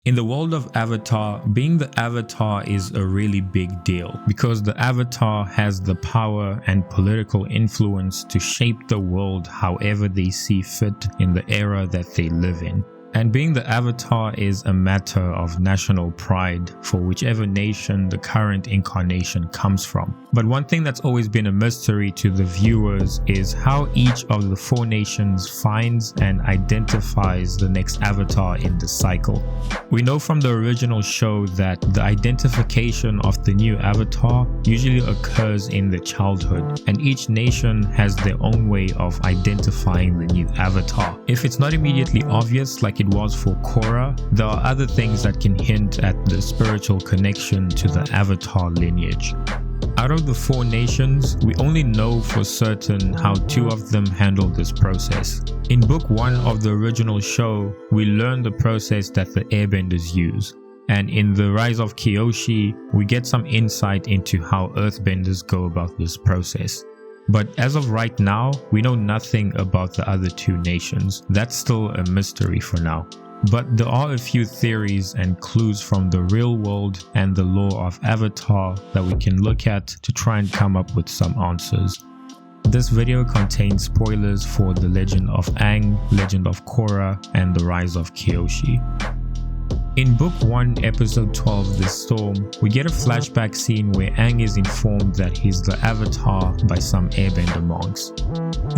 In the world of Avatar, being the Avatar is a really big deal because the Avatar has the power and political influence to shape the world however they see fit in the era that they live in. And being the Avatar is a matter of national pride for whichever nation the current incarnation comes from. But one thing that's always been a mystery to the viewers is how each of the 4 nations finds and identifies the next Avatar in the cycle. We know from the original show that the identification of the new Avatar usually occurs in the childhood, and each nation has their own way of identifying the new Avatar. If it's not immediately obvious like it was for Korra, there are other things that can hint at the spiritual connection to the Avatar lineage. Out of the 4 nations, we only know for certain how 2 of them handle this process. In book 1 of the original show, we learn the process that the airbenders use. And in The Rise of Kyoshi, we get some insight into how earthbenders go about this process. But as of right now, we know nothing about the other 2 nations. That's still a mystery for now. But there are a few theories and clues from the real world and the lore of Avatar that we can look at to try and come up with some answers. This video contains spoilers for The Legend of Aang, Legend of Korra, and The Rise of Kyoshi. In Book 1, Episode 12, The Storm, we get a flashback scene where Aang is informed that he's the Avatar by some airbender monks.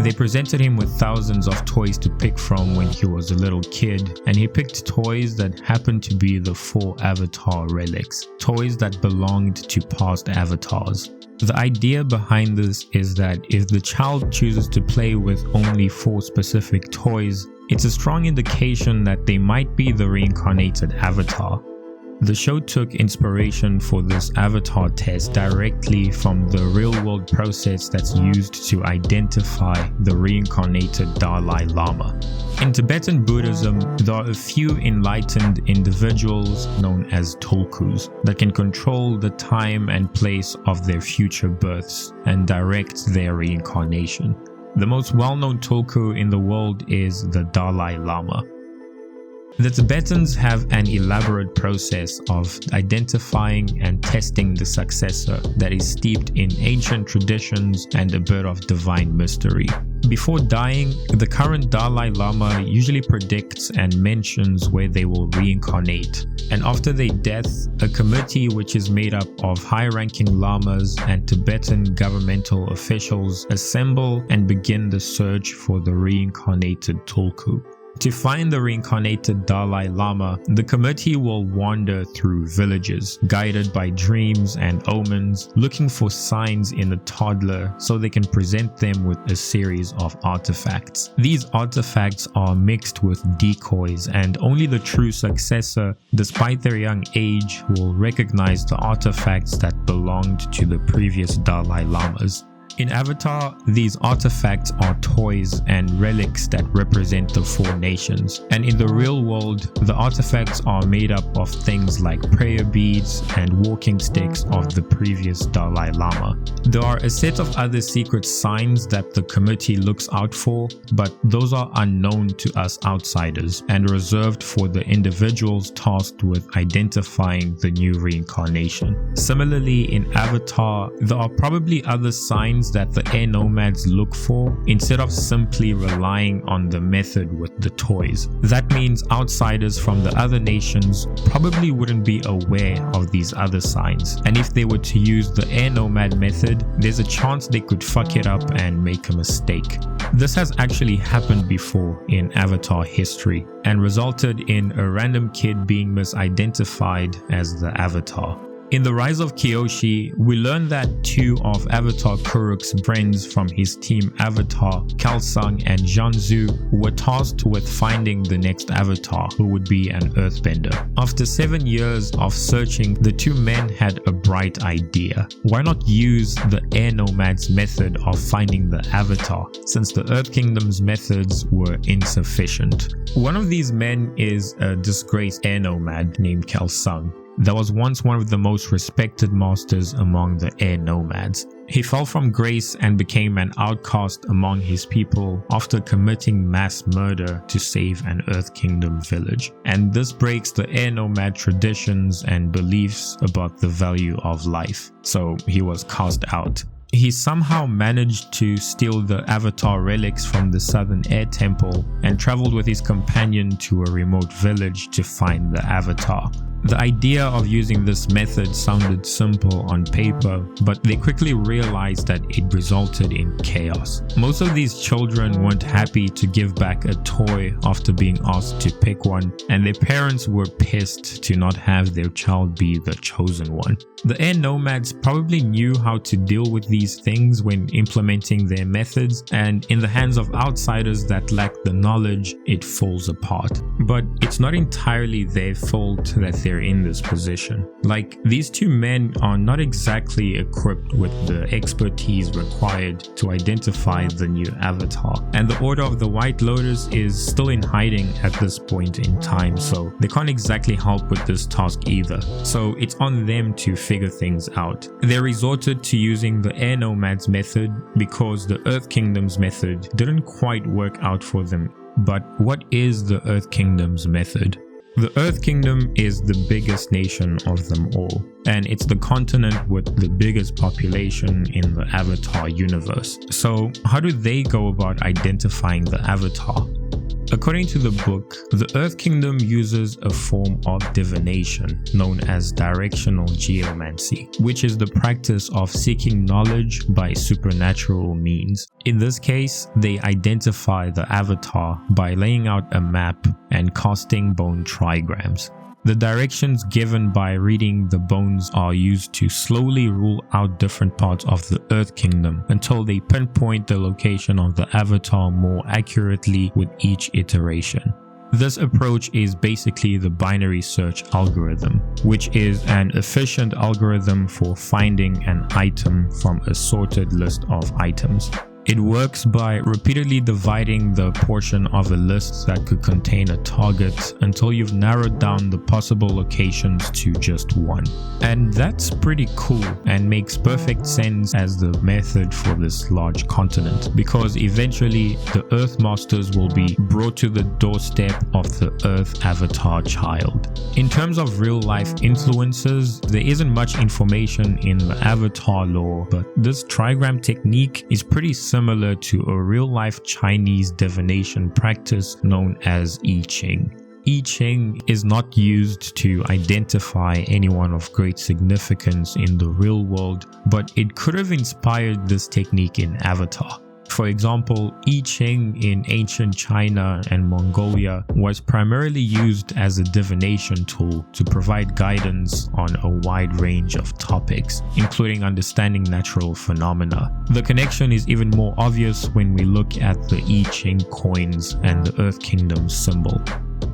They presented him with thousands of toys to pick from when he was a little kid, and he picked toys that happened to be the 4 Avatar relics, toys that belonged to past Avatars. The idea behind this is that if the child chooses to play with only 4 specific toys, it's a strong indication that they might be the reincarnated Avatar. The show took inspiration for this Avatar test directly from the real-world process that's used to identify the reincarnated Dalai Lama. In Tibetan Buddhism, there are a few enlightened individuals known as Tulkus that can control the time and place of their future births and direct their reincarnation. The most well-known Tulku in the world is the Dalai Lama. The Tibetans have an elaborate process of identifying and testing the successor that is steeped in ancient traditions and a bit of divine mystery. Before dying, the current Dalai Lama usually predicts and mentions where they will reincarnate. And after their death, a committee which is made up of high-ranking lamas and Tibetan governmental officials assemble and begin the search for the reincarnated Tulku. To find the reincarnated Dalai Lama, the committee will wander through villages, guided by dreams and omens, looking for signs in the toddler so they can present them with a series of artifacts. These artifacts are mixed with decoys, and only the true successor, despite their young age, will recognize the artifacts that belonged to the previous Dalai Lamas. In Avatar, these artifacts are toys and relics that represent the 4 nations, and in the real world, the artifacts are made up of things like prayer beads and walking sticks of the previous Dalai Lama. There are a set of other secret signs that the committee looks out for, but those are unknown to us outsiders and reserved for the individuals tasked with identifying the new reincarnation. Similarly, in Avatar, there are probably other signs that the air nomads look for instead of simply relying on the method with the toys. That means outsiders from the other nations probably wouldn't be aware of these other signs, and if they were to use the air nomad method, there's a chance they could fuck it up and make a mistake. This has actually happened before in Avatar history and resulted in a random kid being misidentified as the Avatar. In The Rise of Kyoshi, we learn that 2 of Avatar Kuruk's friends from his team Avatar, Kelsang and Jianzhu, were tasked with finding the next Avatar who would be an earthbender. After 7 years of searching, the 2 men had a bright idea. Why not use the air nomads method of finding the Avatar, since the Earth Kingdom's methods were insufficient? One of these men is a disgraced air nomad named Kelsang. that was once one of the most respected masters among the air nomads. He fell from grace and became an outcast among his people after committing mass murder to save an Earth Kingdom village. And this breaks the air nomad traditions and beliefs about the value of life. So he was cast out. He somehow managed to steal the Avatar relics from the Southern Air Temple and traveled with his companion to a remote village to find the Avatar. The idea of using this method sounded simple on paper, but they quickly realized that it resulted in chaos. Most of these children weren't happy to give back a toy after being asked to pick one, and their parents were pissed to not have their child be the chosen one. The air nomads probably knew how to deal with these things when implementing their methods, and in the hands of outsiders that lack the knowledge, it falls apart. But it's not entirely their fault that they're in this position. Like, these two men are not exactly equipped with the expertise required to identify the new Avatar, and the Order of the White Lotus is still in hiding at this point in time, so they can't exactly help with this task either. So it's on them to figure things out. They resorted to using the air nomads method because the Earth Kingdom's method didn't quite work out for them. But what is the Earth Kingdom's method? The Earth Kingdom is the biggest nation of them all, and it's the continent with the biggest population in the Avatar universe. So how do they go about identifying the Avatar? According to the book, the Earth Kingdom uses a form of divination known as directional geomancy, which is the practice of seeking knowledge by supernatural means. In this case, they identify the Avatar by laying out a map and casting bone trigrams. The directions given by reading the bones are used to slowly rule out different parts of the Earth Kingdom until they pinpoint the location of the Avatar more accurately with each iteration. This approach is basically the binary search algorithm, which is an efficient algorithm for finding an item from a sorted list of items. It works by repeatedly dividing the portion of a list that could contain a target until you've narrowed down the possible locations to just one. And that's pretty cool and makes perfect sense as the method for this large continent, because eventually the Earth Masters will be brought to the doorstep of the Earth Avatar child. In terms of real life influences, there isn't much information in the Avatar lore, but this trigram technique is pretty similar to a real-life Chinese divination practice known as I Ching. I Ching is not used to identify anyone of great significance in the real world, but it could have inspired this technique in Avatar. For example, I Ching in ancient China and Mongolia was primarily used as a divination tool to provide guidance on a wide range of topics, including understanding natural phenomena. The connection is even more obvious when we look at the I Ching coins and the Earth Kingdom symbol.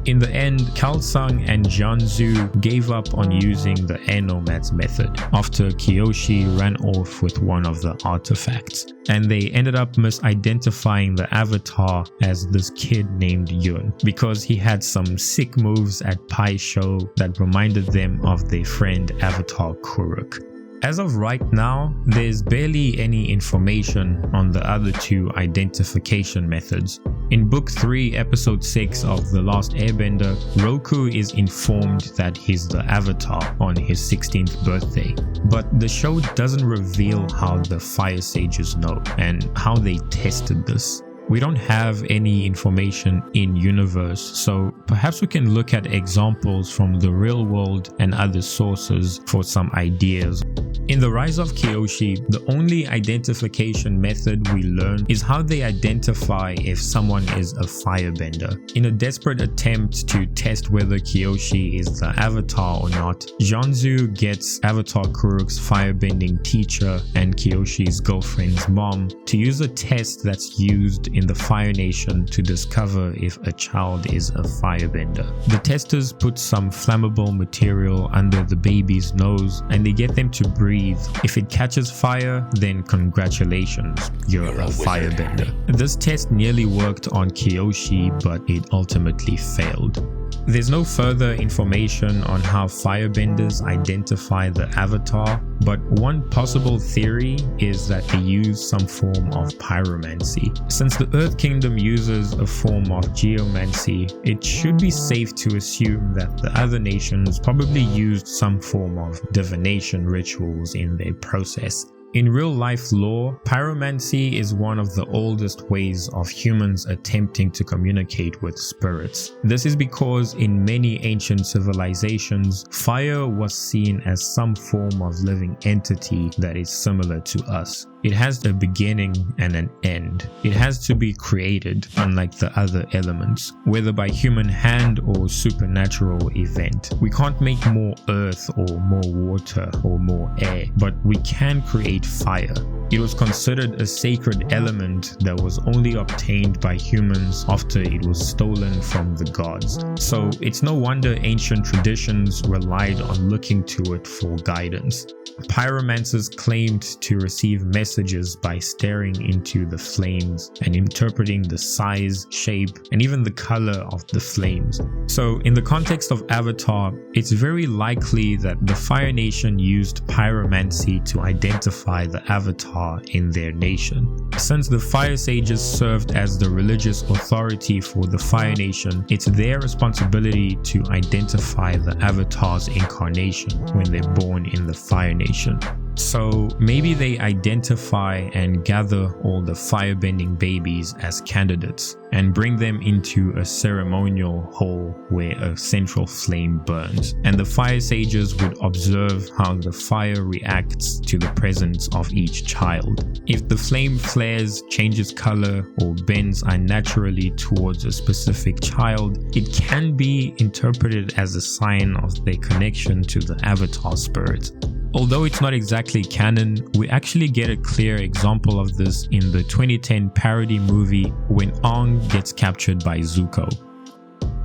In the end, Khalsang and Jianzhu gave up on using the air nomads method after Kyoshi ran off with one of the artifacts, and they ended up misidentifying the Avatar as this kid named Yun because he had some sick moves at Pai Show that reminded them of their friend Avatar Kuruk. As of right now, there's barely any information on the other two identification methods. In Book 3, Episode 6 of The Last Airbender, Roku is informed that he's the Avatar on his 16th birthday, but the show doesn't reveal how the Fire Sages know and how they tested this. We don't have any information in universe, so perhaps we can look at examples from the real world and other sources for some ideas. In The Rise of Kyoshi, the only identification method we learn is how they identify if someone is a firebender. In a desperate attempt to test whether Kyoshi is the Avatar or not, Jianzhu gets Avatar Kuruk's firebending teacher and Kyoshi's girlfriend's mom to use a test that's used in the Fire Nation to discover if a child is a firebender. The testers put some flammable material under the baby's nose and they get them to breathe. If it catches fire, then congratulations, you're a firebender. This test nearly worked on Kyoshi, but it ultimately failed. There's no further information on how firebenders identify the avatar, but one possible theory is that they use some form of pyromancy. Since the Earth Kingdom uses a form of geomancy, it should be safe to assume that the other nations probably used some form of divination rituals in their process. In real-life lore, pyromancy is one of the oldest ways of humans attempting to communicate with spirits. This is because in many ancient civilizations, fire was seen as some form of living entity that is similar to us. It has a beginning and an end. It has to be created, unlike the other elements, whether by human hand or supernatural event. We can't make more earth or more water or more air, but we can create fire. It was considered a sacred element that was only obtained by humans after it was stolen from the gods. So it's no wonder ancient traditions relied on looking to it for guidance. Pyromancers claimed to receive messages by staring into the flames and interpreting the size, shape, and even the color of the flames. So in the context of Avatar, it's very likely that the Fire Nation used pyromancy to identify the Avatar in their nation. Since the Fire Sages served as the religious authority for the Fire Nation, it's their responsibility to identify the Avatar's incarnation when they're born in the Fire Nation. So maybe they identify and gather all the firebending babies as candidates and bring them into a ceremonial hall where a central flame burns, and the fire sages would observe how the fire reacts to the presence of each child. If the flame flares, changes color, or bends unnaturally towards a specific child, it can be interpreted as a sign of their connection to the avatar spirit. Although it's not exactly canon, we actually get a clear example of this in the 2010 parody movie when Aang gets captured by Zuko.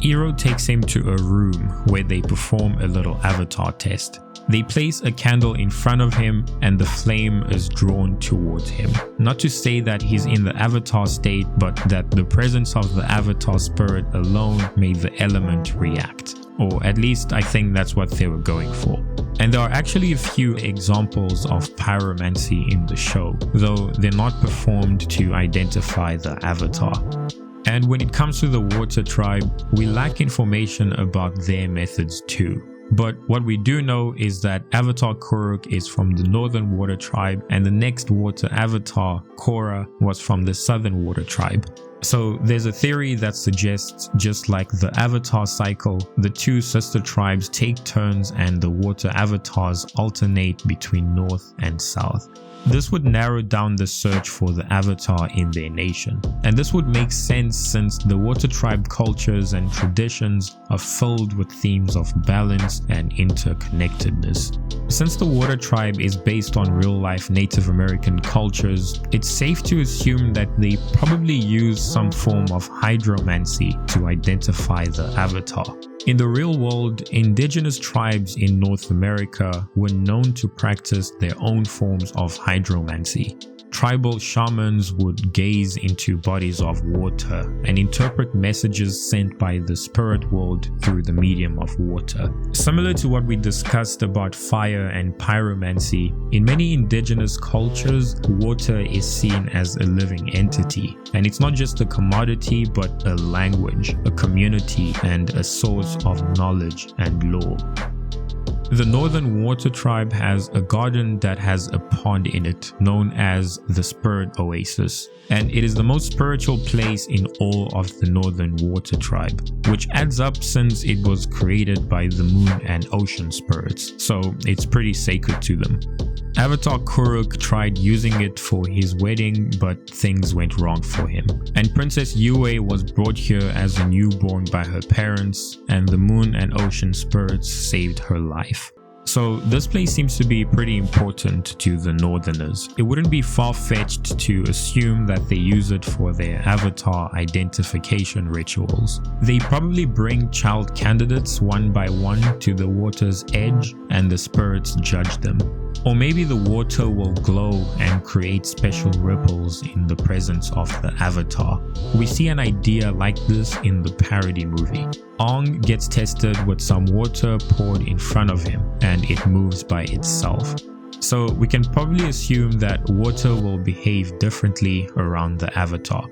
Iroh takes him to a room where they perform a little avatar test. They place a candle in front of him and the flame is drawn towards him. Not to say that he's in the avatar state, but that the presence of the avatar spirit alone made the element react. Or at least I think that's what they were going for. And there are actually a few examples of pyromancy in the show, though they're not performed to identify the avatar. And when it comes to the water tribe, we lack information about their methods too. But what we do know is that Avatar Kuruk is from the Northern Water Tribe, and the next water avatar, Korra, was from the Southern Water Tribe. So there's a theory that suggests, just like the avatar cycle, the two sister tribes take turns and the water avatars alternate between north and south. This would narrow down the search for the avatar in their nation. And this would make sense since the water tribe cultures and traditions are filled with themes of balance and interconnectedness. Since the water tribe is based on real-life Native American cultures, it's safe to assume that they probably use some form of hydromancy to identify the avatar. In the real world, indigenous tribes in North America were known to practice their own forms of hydromancy. Tribal shamans would gaze into bodies of water and interpret messages sent by the spirit world through the medium of water. Similar to what we discussed about fire and pyromancy, in many indigenous cultures, water is seen as a living entity. And it's not just a commodity, but a language, a community, and a source of knowledge and lore. The Northern Water Tribe has a garden that has a pond in it, known as the Spirit Oasis, and it is the most spiritual place in all of the Northern Water Tribe, which adds up since it was created by the moon and ocean spirits, so it's pretty sacred to them. Avatar Kuruk tried using it for his wedding, but things went wrong for him. And Princess Yue was brought here as a newborn by her parents, and the moon and ocean spirits saved her life. So this place seems to be pretty important to the Northerners. It wouldn't be far-fetched to assume that they use it for their avatar identification rituals. They probably bring child candidates one by one to the water's edge and the spirits judge them. Or maybe the water will glow and create special ripples in the presence of the avatar. We see an idea like this in the parody movie. Ong gets tested with some water poured in front of him, and it moves by itself. So we can probably assume that water will behave differently around the avatar.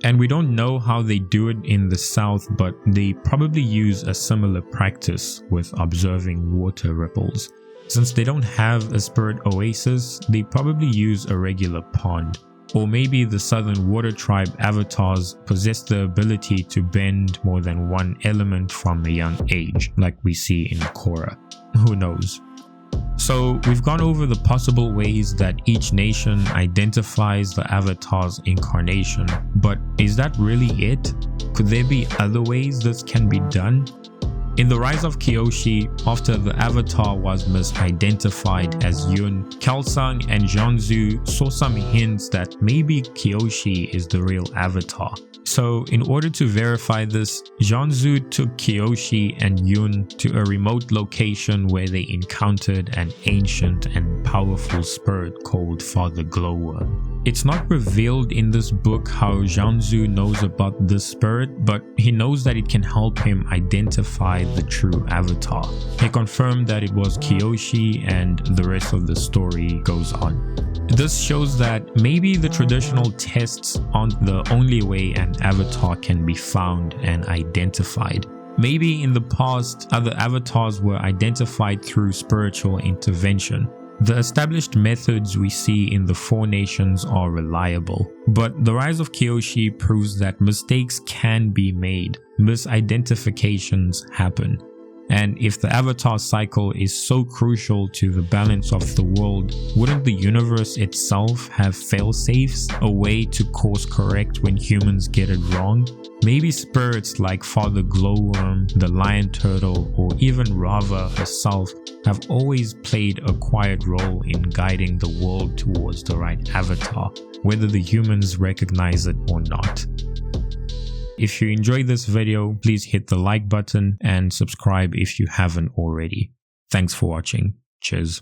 And we don't know how they do it in the south, but they probably use a similar practice with observing water ripples. Since they don't have a spirit oasis, they probably use a regular pond. Or maybe the Southern Water Tribe avatars possess the ability to bend more than one element from a young age, like we see in Korra. Who knows? So we've gone over the possible ways that each nation identifies the avatar's incarnation, but is that really it? Could there be other ways this can be done? In the Rise of Kyoshi, after the avatar was misidentified as Yun, Kelsang and Jianzhu saw some hints that maybe Kyoshi is the real avatar. So in order to verify this, Jianzhu took Kyoshi and Yun to a remote location where they encountered an ancient and powerful spirit called Father Glowworm. It's not revealed in this book how Jianzhu knows about this spirit, but he knows that it can help him identify the true avatar. He confirmed that it was Kyoshi, and the rest of the story goes on. This shows that maybe the traditional tests aren't the only way an avatar can be found and identified. Maybe in the past, other avatars were identified through spiritual intervention. The established methods we see in the four nations are reliable, but the Rise of Kyoshi proves that mistakes can be made, misidentifications happen. And if the avatar cycle is so crucial to the balance of the world, wouldn't the universe itself have fail-safes, a way to course correct when humans get it wrong? Maybe spirits like Father Glowworm, the lion turtle, or even Rava herself have always played a quiet role in guiding the world towards the right avatar, whether the humans recognize it or not. If you enjoyed this video, please hit the like button and subscribe if you haven't already. Thanks for watching. Cheers.